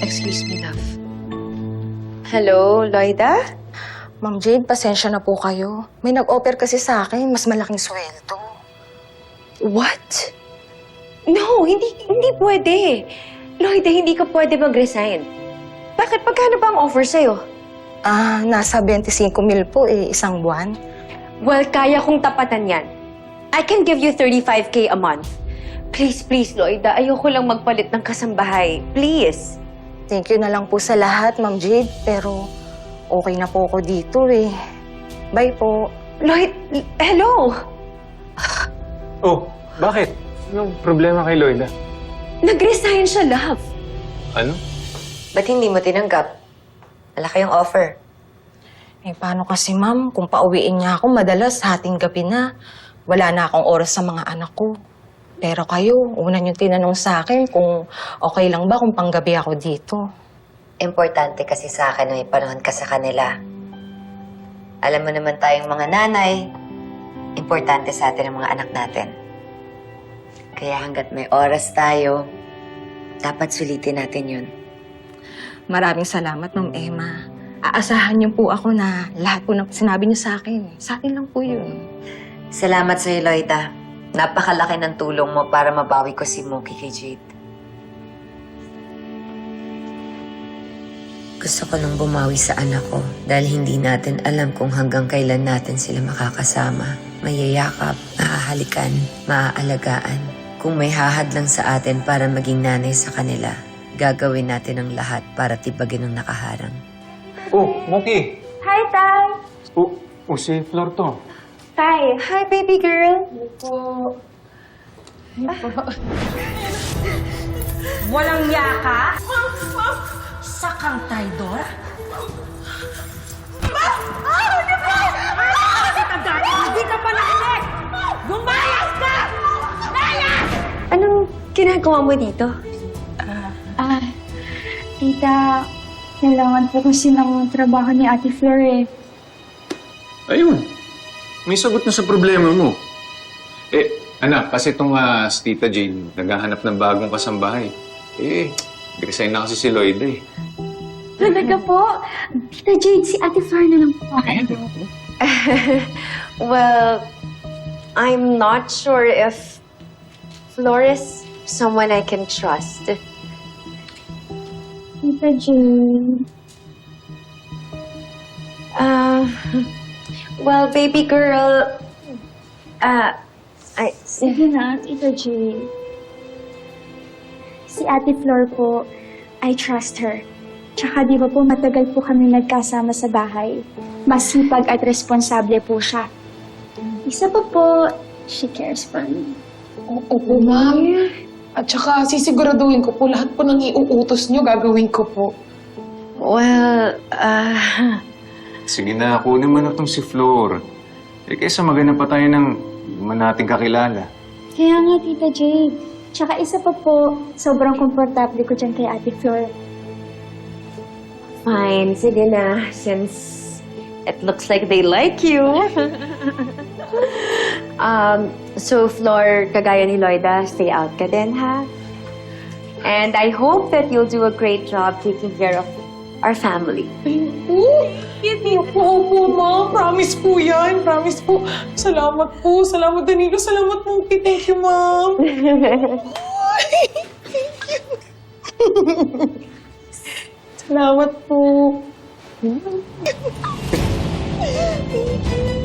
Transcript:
Excuse me, love. Hello, Loida? Ma'am Jade, pasensya na po kayo. May nag-offer kasi sa akin, mas malaking sweldo. What? No, hindi pwede. Loida, hindi ka pwede mag-resign. Bakit? Pagkano ba ang offer sa'yo? Nasa 25,000 po isang buwan. Well, kaya kong tapatan yan. I can give you 35K a month. Please, Loida, ayoko lang magpalit ng kasambahay. Please. Thank you na lang po sa lahat, Ma'am Jade. Pero okay na po ako dito eh. Bye po. Lloyd, hello? Oh, bakit? Anong problema kay Loida? Nag-resign siya, love. Ano? Ba't hindi mo tinanggap? Malaki yung offer. Eh, paano kasi, ma'am? Kung pauwiin niya ako, madalas hating gabi na. Wala na akong oras sa mga anak ko. Pero kayo, una niyong tinanong sa akin kung okay lang ba kung panggabi ako dito. Importante kasi sa akin na may panahon ka sa kanila. Alam mo naman tayong mga nanay, importante sa atin ang mga anak natin. Kaya hanggat may oras tayo, dapat sulitin natin yun. Maraming salamat, Ma'am Emma. Aasahan niyo po ako na lahat po na sinabi niyo sa akin. Sa akin lang po yun. Salamat sa'yo, Loida. Napakalaki ng tulong mo para mabawi ko si Mookie kay Jade. Gusto ko nang bumawi sa anak ko dahil hindi natin alam kung hanggang kailan natin sila makakasama. Mayayakap, mahahalikan, maaalagaan. Kung may hahadlang sa atin para maging nanay sa kanila, gagawin natin ang lahat para tibagin ang nakaharang. Oh, Mookie! Hi, Tay. Oh, si Flor to. Tay. Hi, baby girl. Walang yaka? Sakang traidor? Hindi ka pa nakinig! Gumayas ka! Anong ginagawa mo dito? Tita, kailangan po kasi ng trabaho ni Ate Flor eh. Ayun. May sagot na sa problema mo. Eh, anak, kasi itong si Tita Jane, naghahanap ng bagong kasambahay. Eh, resign na kasi si Loida eh. Talaga po? Tita Jade, si Ate Flor na lang po. Well, I'm not sure if Flor is someone I can trust. Tita Jade. Well, baby girl, Sige na, Tita Jade. Si Ate Flor po, I trust her. Tsaka di ba po matagal po kami nagkasama sa bahay. Masipag at responsable po siya. Isa pa po, she cares for me. Opo, ma'am. At saka sisiguraduhin ko po lahat po ng iuutos niyo gagawin ko po. well, Sige na, kunin mo na itong si Flor. Eh, kaysa maganda pa tayo ng nating kakilala. Kaya nga, Tita Jade. Tsaka isa pa po, sobrang komportable ko dyan kay Ate Flor. fine. Sige na, since it looks like they like you. So, Flor, kagaya ni Loida, stay out ka din, ha? And I hope that you'll do a great job taking care of our family. Hindi po, opo, ma'am. Promise po yan. Promise po. Salamat po. Salamat, Danilo. Salamat, Mookie. Thank you, ma'am. Salamat po. Thank you.